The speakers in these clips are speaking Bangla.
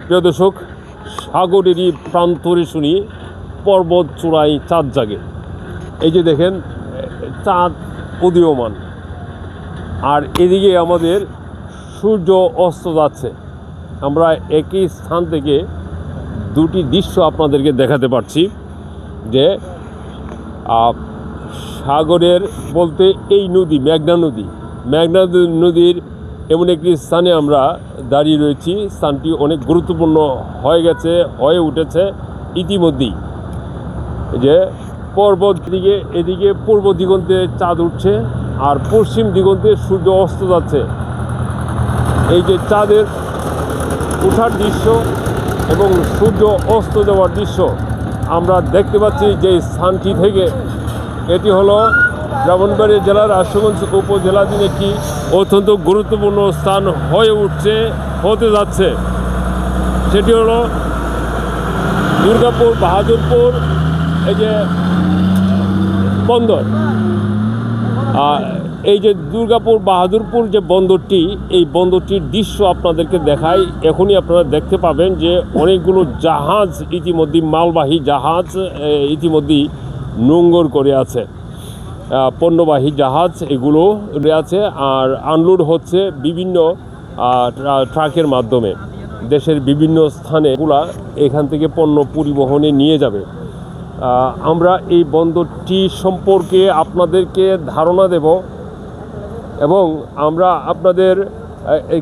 প্রিয় দর্শক, সাগরেরই প্রান্তরে শুনি পর্বত চূড়ায় চাঁদ জাগে। এই যে দেখেন চাঁদ উদীয়মান, আর এদিকে আমাদের সূর্য অস্ত যাচ্ছে। আমরা একই স্থান থেকে দুটি দৃশ্য আপনাদেরকে দেখাতে পারছি যে সাগরের বলতে এই নদী মেঘনা নদীর এমন একটি স্থানে আমরা দাঁড়িয়ে রয়েছি। স্থানটি অনেক গুরুত্বপূর্ণ হয়ে উঠেছে ইতিমধ্যেই। যে পর্বত দিকে এদিকে পূর্ব দিগন্তে চাঁদ উঠছে আর পশ্চিম দিগন্তে সূর্য অস্ত যাচ্ছে। এই যে চাঁদের ওঠার দৃশ্য এবং সূর্য অস্ত যাওয়ার দৃশ্য আমরা দেখতে পাচ্ছি যে স্থানটি থেকে। এটি হলো ব্রাহ্মণবাড়িয়া জেলার আশুগঞ্জ উপজেলাধীন একটি অত্যন্ত গুরুত্বপূর্ণ স্থান হতে যাচ্ছে। সেটি হলো দুর্গাপুর বাহাদুরপুর এই যে বন্দর। এই যে দুর্গাপুর বাহাদুরপুর যে বন্দরটি, এই বন্দরটির দৃশ্য আপনাদেরকে দেখাই। এখনই আপনারা দেখতে পাবেন যে অনেকগুলো জাহাজ ইতিমধ্যে, মালবাহী জাহাজ ইতিমধ্যেই নোঙ্গর করে আছে। পণ্যবাহী জাহাজ এগুলো আছে আর আনলোড হচ্ছে বিভিন্ন ট্রাকের মাধ্যমে। দেশের বিভিন্ন স্থানে এগুলা এখান থেকে পণ্য পরিবহনে নিয়ে যাবে। আমরা এই বন্দরটি সম্পর্কে আপনাদেরকে ধারণা দেব এবং আমরা আপনাদের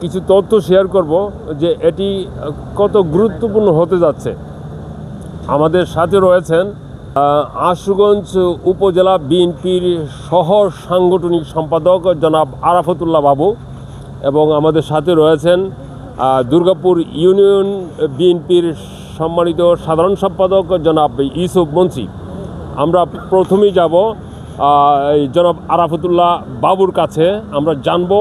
কিছু তথ্য শেয়ার করব যে এটি কত গুরুত্বপূর্ণ হতে যাচ্ছে। আমাদের সাথে রয়েছেন আশুগঞ্জ উপজেলা বিএনপির সহ সাংগঠনিক সম্পাদক জনাব আরাফাতুল্লাহ বাবু এবং আমাদের সাথে রয়েছেন দুর্গাপুর ইউনিয়ন বিএনপির সম্মানিত সাধারণ সম্পাদক জনাব ইউসুফ মুন্সি। আমরা প্রথমেই যাব জনাব আরাফাতুল্লাহ বাবুর কাছে। আমরা জানব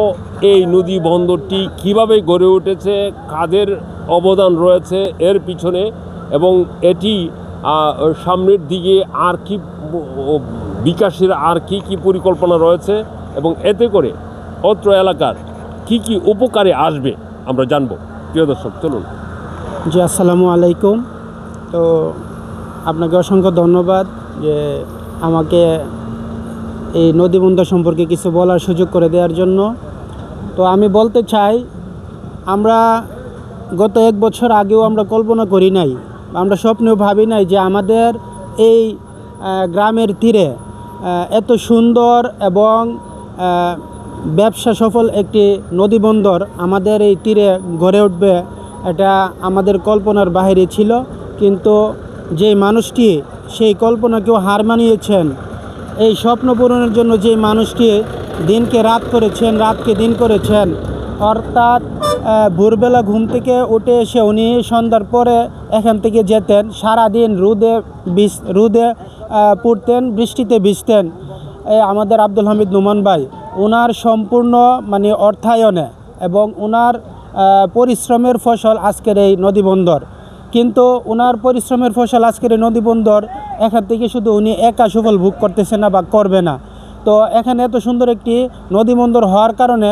এই নদী বন্দরটি কিভাবে গড়ে উঠেছে, কাদের অবদান রয়েছে এর পিছনে, এবং এটি সামনের দিকে আর কি বিকাশের আর কি পরিকল্পনা রয়েছে এবং এতে করে অত্র এলাকার কি উপকারে আসবে আমরা জানব। প্রিয় দর্শক, চলুন। জি, আসসালামু আলাইকুম। তো আপনাকে অসংখ্য ধন্যবাদ যে আমাকে এই নদী বন্দর সম্পর্কে কিছু বলার সুযোগ করে দেওয়ার জন্য। তো আমি বলতে চাই, আমরা গত 1 বছর আগেও আমরা কল্পনা করি নাই, আমরা স্বপ্নেও ভাবি নাই যে আমাদের এই গ্রামের তীরে এত সুন্দর এবং ব্যবসা সফল একটি নদী বন্দর আমাদের এই তীরে গড়ে উঠবে। এটা আমাদের কল্পনার বাইরে ছিল, কিন্তু যে মানুষটি সেই কল্পনাকেও হার মানিয়েছেন, এই স্বপ্ন পূরণের জন্য যে মানুষটি দিনকে রাত করেছেন, রাতকে দিন করেছেন, অর্থাৎ ভোরবেলা ঘুম থেকে উঠে এসে উনি সন্ধ্যার পরে এখান থেকে যেতেন, সারাদিন রোদে পড়তেন, বৃষ্টিতে ভিজতেন। আমাদের আব্দুল হামিদ নোমান ভাই, ওনার সম্পূর্ণ অর্থায়নে এবং ওনার পরিশ্রমের ফসল আজকের এই নদী বন্দর। কিন্তু ওনার পরিশ্রমের ফসল আজকের এই নদী বন্দর, এখান থেকে শুধু উনি একা সুফল ভোগ করতেছে না বা করবে না। তো এখানে এত সুন্দর একটি নদী বন্দর হওয়ার কারণে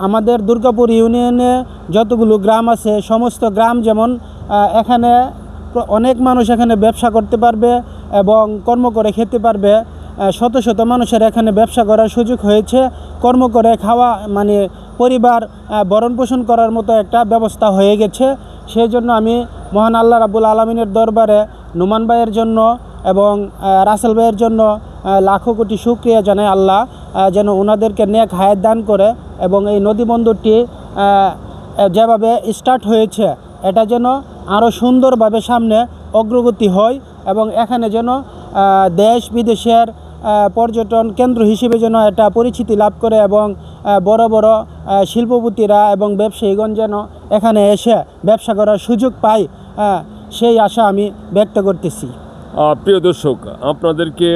আমাদের দুর্গাপুর ইউনিয়নে যতগুলো গ্রাম আছে, সমস্ত গ্রাম যেমন এখানে অনেক মানুষ এখানে ব্যবসা করতে পারবে এবং কর্ম করে খেতে পারবে। শত শত মানুষের এখানে ব্যবসা করার সুযোগ হয়েছে, কর্ম করে খাওয়া পরিবার ভরণ পোষণ করার মতো একটা ব্যবস্থা হয়ে গেছে। সেই জন্য আমি মহান আল্লাহ রাব্বুল আলামিনের দরবারে নোমান ভাইয়ের জন্য এবং রাসেল ভাইয়ের জন্য লাখো কোটি শুকরিয়া জানাই। আল্লাহ যেন ওনাদেরকে নেক হায়াত দান করে এবং এই নদী বন্দরটি যেভাবে স্টার্ট হয়েছে এটা যেন আরও সুন্দরভাবে সামনে অগ্রগতি হয় এবং এখানে যেন দেশ বিদেশের পর্যটন কেন্দ্র হিসেবে যেন এটা পরিচিতি লাভ করে এবং বড় বড় শিল্পপতিরা এবং ব্যবসায়ীগণ যেন এখানে এসে ব্যবসা করার সুযোগ পায়, সেই আশা আমি ব্যক্ত করতেছি। প্রিয় দর্শক, আপনাদেরকে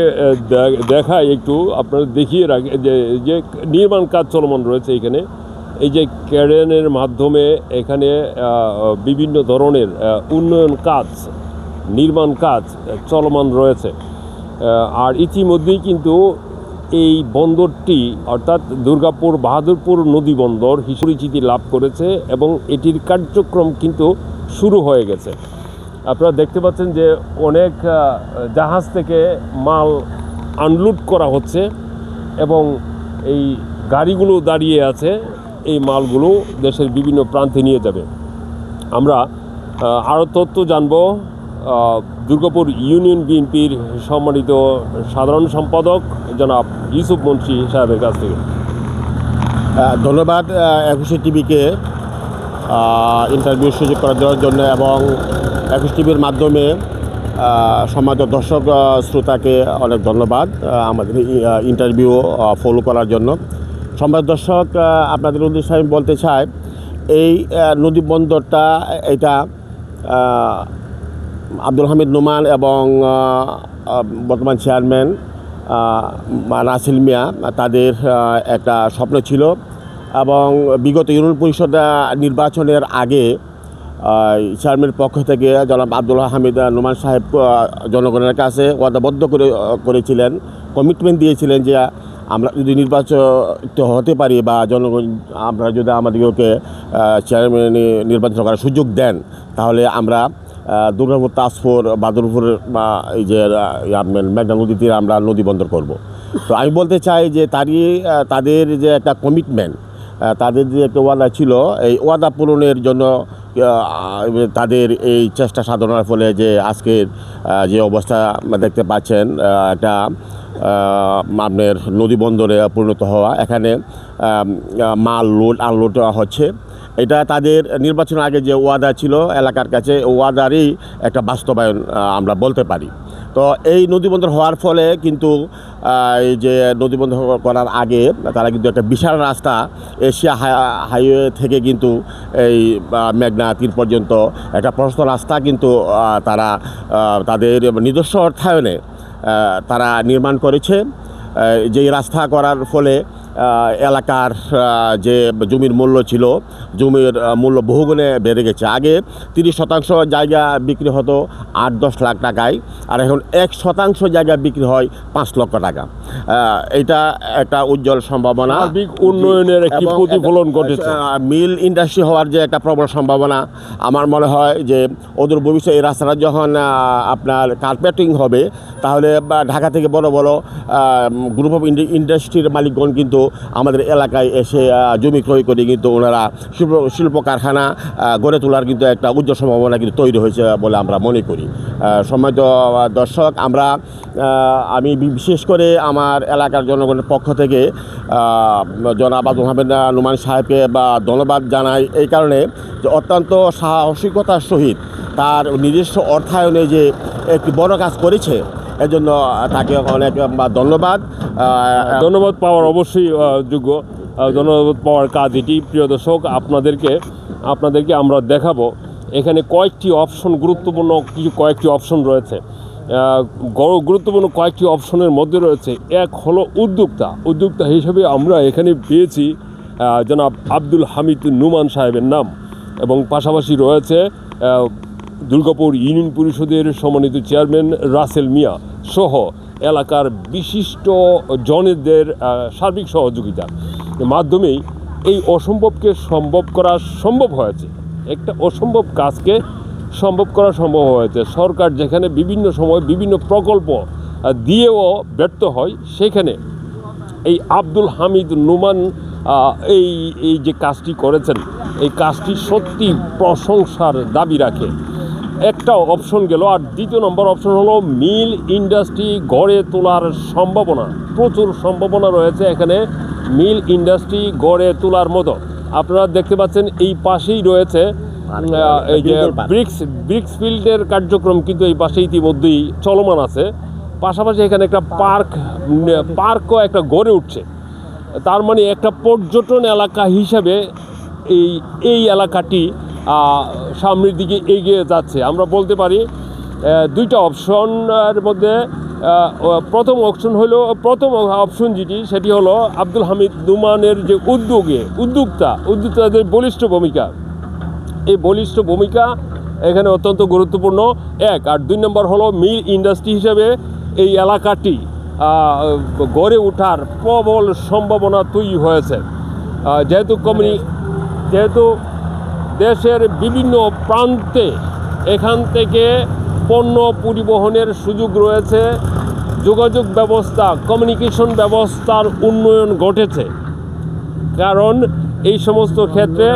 দেখাই একটু, আপনারা দেখিয়ে রাখি যে নির্মাণ কাজ চলমান রয়েছে এখানে। এই যে ক্রেনের মাধ্যমে এখানে বিভিন্ন ধরনের উন্নয়ন কাজ, নির্মাণ কাজ চলমান রয়েছে। আর ইতিমধ্যেই কিন্তু এই বন্দরটি অর্থাৎ দুর্গাপুর বাহাদুরপুর নদী বন্দর হিসেবে পরিচিতি লাভ করেছে এবং এটির কার্যক্রম কিন্তু শুরু হয়ে গেছে। আপনারা দেখতে পাচ্ছেন যে অনেক জাহাজ থেকে মাল আনলোড করা হচ্ছে এবং এই গাড়িগুলো দাঁড়িয়ে আছে, এই মালগুলো দেশের বিভিন্ন প্রান্তে নিয়ে যাবে। আমরা আরও তথ্য জানব দুর্গাপুর ইউনিয়ন বিএনপির সম্মানিত সাধারণ সম্পাদক জনাব ইউসুফ মুন্সি সাহেবের কাছ থেকে। ধন্যবাদ 21 টিভিকে ইন্টারভিউ সুযোগ করে দেওয়ার জন্য এবং 21 টিভির মাধ্যমে সম্মানিত দর্শক শ্রোতাকে অনেক ধন্যবাদ আমাদের ইন্টারভিউ ফলো করার জন্য। সম্মানিত দর্শক, আপনাদের উদ্দেশ্যে আমি বলতে চাই এই নদী বন্দরটা এটা আব্দুল হামিদ নোমান এবং বর্তমান চেয়ারম্যান রাসেল মিয়া তাদের একটা স্বপ্ন ছিল এবং বিগত ইউনিয়ন পরিষদ নির্বাচনের আগে চেয়ারম্যানের পক্ষ থেকে জনাব আব্দুল হামিদ নোমান সাহেব জনগণের কাছে ওয়াদাবদ্ধ করেছিলেন, কমিটমেন্ট দিয়েছিলেন যে আমরা যদি নির্বাচিত হতে পারি বা জনগণ আপনারা যদি আমাদেরকে চেয়ারম্যান নির্বাচিত করার সুযোগ দেন তাহলে আমরা দুর্গাপুর তাজপুর বাদুরপুর বা এই যে মেঘনা নদীতে আমরা নদী বন্দর করব। তো আমি বলতে চাই যে তাদের যে একটা কমিটমেন্ট, তাদের যে একটা ওয়াদা ছিল, এই ওয়াদা পূরণের জন্য তাদের এই চেষ্টা সাধনার ফলে যে আজকের যে অবস্থা দেখতে পাচ্ছেন একটা আপনার নদী বন্দরে পরিণত হওয়া, এখানে মাল লোড আনলোড হচ্ছে, এটা তাদের নির্বাচনের আগে যে ওয়াদা ছিল এলাকার কাছে, ওয়াদারই একটা বাস্তবায়ন আমরা বলতে পারি। তো এই নদীবন্দর হওয়ার ফলে কিন্তু এই যে নদীবন্দর করার আগে তারা কিন্তু একটা বিশাল রাস্তা এশিয়া হাইওয়ে থেকে কিন্তু এই মেঘনা তীর পর্যন্ত একটা প্রশস্ত রাস্তা কিন্তু তারা তাদের নিজস্ব অর্থায়নে তারা নির্মাণ করেছে। যেই রাস্তা করার ফলে এলাকার যে জমির মূল্য ছিল, জমির মূল্য বহুগুণে বেড়ে গেছে। আগে 30% জায়গা বিক্রি হতো 8-10 লাখ টাকায়, আর এখন 1% জায়গা বিক্রি হয় 5 লক্ষ টাকা। এটা একটা উজ্জ্বল সম্ভাবনা, সার্বিক উন্নয়নের একটি প্রতিফলন ঘটেছে। মিল ইন্ডাস্ট্রি হওয়ার যে একটা প্রবল সম্ভাবনা, আমার মনে হয় যে অদূর ভবিষ্যতে এই রাস্তাটা যখন আপনার কার্পেটিং হবে তাহলে ঢাকা থেকে বড় বড় গ্রুপ অফ ইন্ডাস্ট্রির মালিকগণ কিন্তু আমাদের এলাকায় এসে জমি ক্রয় করে কিন্তু ওনারা শিল্প কারখানা গড়ে তোলার কিন্তু একটা উজ্জ্বল সম্ভাবনা কিন্তু তৈরি হয়েছে বলে আমরা মনে করি। সম্মানিত দর্শক, আমি বিশেষ করে আমার এলাকার জনগণের পক্ষ থেকে জনাব আব্দুল হামিদ নোমান সাহেবকে ধন্যবাদ জানাই এই কারণে যে অত্যন্ত সাহসিকতার সহিত তার নিজস্ব অর্থায়নে যে একটি বড় কাজ করেছে, এজন্য তাকে অনেক ধন্যবাদ পাওয়ার অবশ্যই যোগ্য। ধন্যবাদ পাওয়ার কাজ এটি। প্রিয় দর্শক, আপনাদেরকে আমরা দেখাবো এখানে কয়েকটি অপশন, কয়েকটি অপশন রয়েছে। গুরুত্বপূর্ণ কয়েকটি অপশনের মধ্যে রয়েছে এক হলো উদ্যোক্তা হিসেবে আমরা এখানে পেয়েছি জনাব আব্দুল হামিদ নোমান সাহেবের নাম, এবং পাশাপাশি রয়েছে দুর্গাপুর ইউনিয়ন পরিষদের সম্মানিত চেয়ারম্যান রাসেল মিয়া সহ এলাকার বিশিষ্ট জনদের সার্বিক সহযোগিতার মাধ্যমেই এই অসম্ভবকে সম্ভব করা সম্ভব হয়েছে। একটা অসম্ভব কাজকে সম্ভব করা সম্ভব হয়েছে। সরকার যেখানে বিভিন্ন সময় বিভিন্ন প্রকল্প দিয়েও ব্যর্থ হয়, সেখানে এই আব্দুল হামিদ নোমান এই যে কাজটি করেছেন, এই কাজটি সত্যি প্রশংসার দাবি রাখে। একটা অপশন গেল, আর দ্বিতীয় নম্বর অপশন হলো মিল ইন্ডাস্ট্রি গড়ে তোলার সম্ভাবনা। প্রচুর সম্ভাবনা রয়েছে এখানে মিল ইন্ডাস্ট্রি গড়ে তোলার মতো। আপনারা দেখতে পাচ্ছেন এই পাশেই রয়েছে এই যে ব্রিক্স ফিল্ডের কার্যক্রম কিন্তু এই পাশে ইতিমধ্যেই চলমান আছে। পাশাপাশি এখানে একটা পার্কও একটা গড়ে উঠছে। তার মানে একটা পর্যটন এলাকা হিসাবে এই এলাকাটি সামনের দিকে এগিয়ে যাচ্ছে। আমরা বলতে পারি দুইটা অপশনের মধ্যে প্রথম অপশন যেটি, সেটি হলো আব্দুল হামিদ নোমানের যে উদ্যোক্তাদের বলিষ্ঠ ভূমিকা। এই বলিষ্ঠ ভূমিকা এখানে অত্যন্ত গুরুত্বপূর্ণ এক। আর 2 নম্বর হলো মিল ইন্ডাস্ট্রি হিসেবে এই এলাকাটি গড়ে ওঠার প্রবল সম্ভাবনা তৈরি হয়েছে। যেহেতু দেশের বিভিন্ন প্রান্তে এখান থেকে পণ্য পরিবহনের সুযোগ রয়েছে, যোগাযোগ ব্যবস্থা, কমিউনিকেশন ব্যবস্থার উন্নয়ন ঘটেছে। কারণ এই সমস্ত ক্ষেত্রে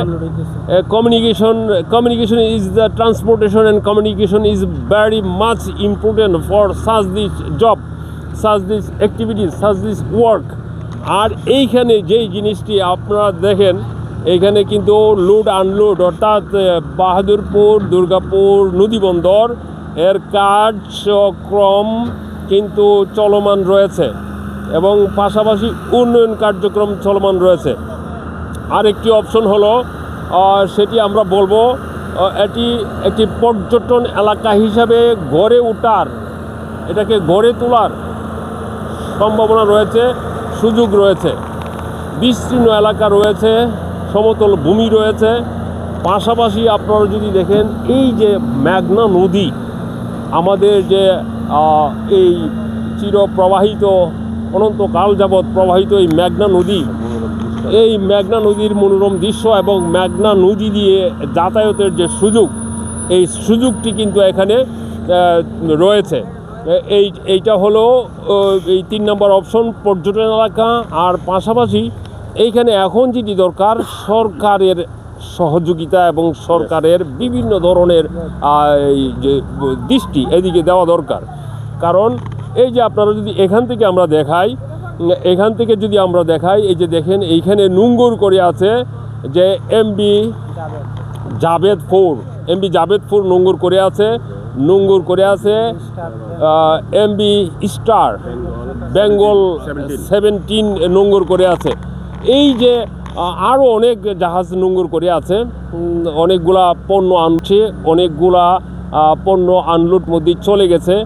communication is the transportation and communication is very much important for such this job, such this activities, such this work. আর এইখানে যেই জিনিসটি আপনারা দেখেন, এইখানে কিন্তু লোড আনলোড অর্থাৎ বাহাদুরপুর দুর্গাপুর নদীবন্দর এর কার্যক্রম কিন্তু চলমান রয়েছে এবং পাশাপাশি উন্নয়ন কার্যক্রম চলমান রয়েছে। আরেকটি অপশন হলো সেটি আমরা বলবো এটি একটি পর্যটন এলাকা হিসাবে গড়ে ওঠার, এটাকে গড়ে তোলার সম্ভাবনা রয়েছে, সুযোগ রয়েছে। বিস্তীর্ণ এলাকা রয়েছে, সমতল ভূমি রয়েছে। পাশাপাশি আপনারা যদি দেখেন এই যে মেঘনা নদী, আমাদের যে এই চিরপ্রবাহিত অনন্তকাল যাবৎ প্রবাহিত এই মেঘনা নদী, এই মেঘনা নদীর মনোরম দৃশ্য এবং মেঘনা নদী দিয়ে যাতায়াতের যে এই সুযোগটি কিন্তু এখানে রয়েছে। এইটা হলো এই 3 নম্বর অপশন, পর্যটন এলাকা। আর পাশাপাশি এইখানে এখন যেটি দরকার, সরকারের সহযোগিতা এবং সরকারের বিভিন্ন ধরনের যে দৃষ্টি এদিকে দেওয়া দরকার। কারণ এই যে আপনারা যদি এখান থেকে আমরা দেখাই, এই যে দেখেন এইখানে নোঙ্গর করে আছে যে এমবি জাভেদপুর নোঙ্গর করে আছে এমবি স্টার বেঙ্গল 17 নোঙ্গর করে আছে। এই যে আরও অনেক জাহাজ নোঙ্গর করে আছে, অনেকগুলা পণ্য আনছে, অনেকগুলা পণ্য আনলোড মধ্যে চলে গেছে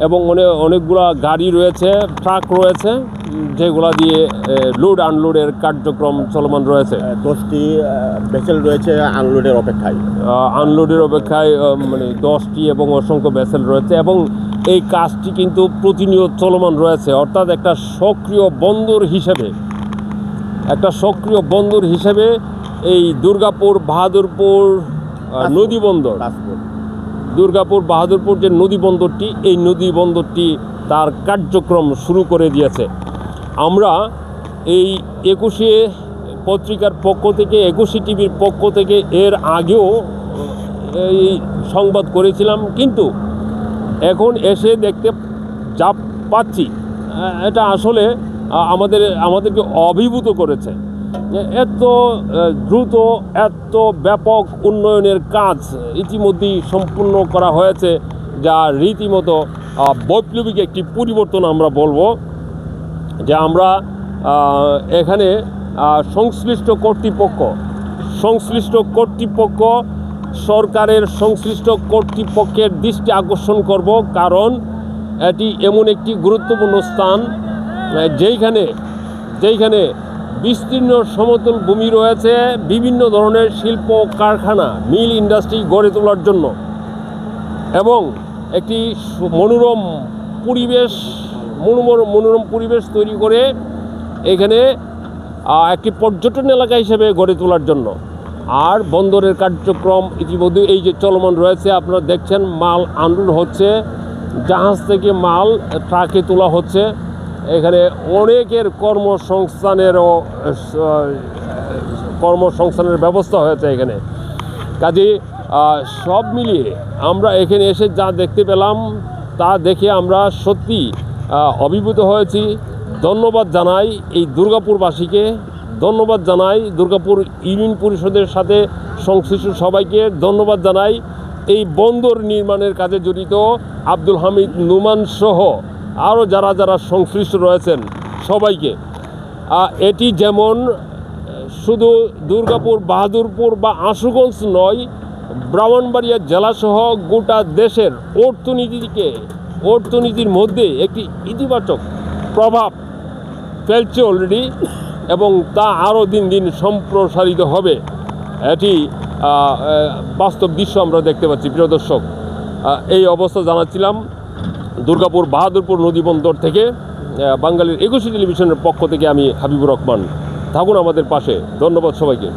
এবং অনেকগুলা গাড়ি রয়েছে, ট্রাক রয়েছে, যেগুলা দিয়ে লোড আনলোডের কার্যক্রম চলমান রয়েছে। 10টি ভেসেল রয়েছে আনলোডের অপেক্ষায়, মানে 10টি এবং অসংখ্য ভেসেল রয়েছে এবং এই কাজটি কিন্তু প্রতিনিয়ত চলমান রয়েছে। অর্থাৎ একটা সক্রিয় বন্দর হিসেবে এই দুর্গাপুর বাহাদুরপুর যে নদী বন্দরটি, এই নদী বন্দরটি তার কার্যক্রম শুরু করে দিয়েছে। আমরা এই 21 পত্রিকার পক্ষ থেকে, 21 টিভির পক্ষ থেকে এর আগেও এই সংবাদ করেছিলাম, কিন্তু এখন এসে দেখতে যা পাচ্ছি এটা আসলে আমাদেরকে অভিভূত করেছে। এত দ্রুত, এত ব্যাপক উন্নয়নের কাজ ইতিমধ্যেই সম্পূর্ণ করা হয়েছে, যা রীতিমতো বৈপ্লবিক একটি পরিবর্তন আমরা বলবো। যে আমরা এখানে সংশ্লিষ্ট সরকারের সংশ্লিষ্ট কর্তৃপক্ষের দৃষ্টি আকর্ষণ করব। কারণ এটি এমন একটি গুরুত্বপূর্ণ স্থান যেইখানে বিস্তীর্ণ সমতল ভূমি রয়েছে, বিভিন্ন ধরনের শিল্প কারখানা, মিল ইন্ডাস্ট্রি গড়ে তোলার জন্য, এবং একটি মনোরম পরিবেশ তৈরি করে এখানে একটি পর্যটন এলাকা হিসেবে গড়ে তোলার জন্য। আর বন্দরের কার্যক্রম ইতিমধ্যে এই যে চলমান রয়েছে, আপনারা দেখছেন মাল আনলোড হচ্ছে, জাহাজ থেকে মাল ট্রাকে তোলা হচ্ছে। এখানে অনেকের কর্মসংস্থানের ব্যবস্থা হয়েছে এখানে। কাজে সব মিলিয়ে আমরা এখানে এসে যা দেখতে পেলাম, তা দেখে আমরা সত্যি অভিভূত হয়েছি। ধন্যবাদ জানাই এই দুর্গাপুরবাসীকে, ধন্যবাদ জানাই দুর্গাপুর ইউনিয়ন পরিষদের সাথে সংশ্লিষ্ট সবাইকে, ধন্যবাদ জানাই এই বন্দর নির্মাণের কাজে জড়িত আব্দুল হামিদ নুমান সহ আরও যারা সংশ্লিষ্ট রয়েছেন সবাইকে। এটি যেমন শুধু দুর্গাপুর, বাহাদুরপুর বা আশুগঞ্জ নয়, ব্রাহ্মণবাড়িয়া জেলাসহ গোটা দেশের অর্থনীতির মধ্যে একটি ইতিবাচক প্রভাব ফেলছে অলরেডি, এবং তা আরও দিন দিন সম্প্রসারিত হবে। এটি বাস্তব দৃশ্য আমরা দেখতে পাচ্ছি। প্রিয় দর্শক, এই অবস্থা জানাচ্ছিলাম দুর্গাপুর বাহাদুরপুর নদীবন্দর থেকে। বাঙালির 21 টেলিভিশনের পক্ষ থেকে আমি হাবিবুর রহমান। থাকুন আমাদের পাশে। ধন্যবাদ সবাইকে।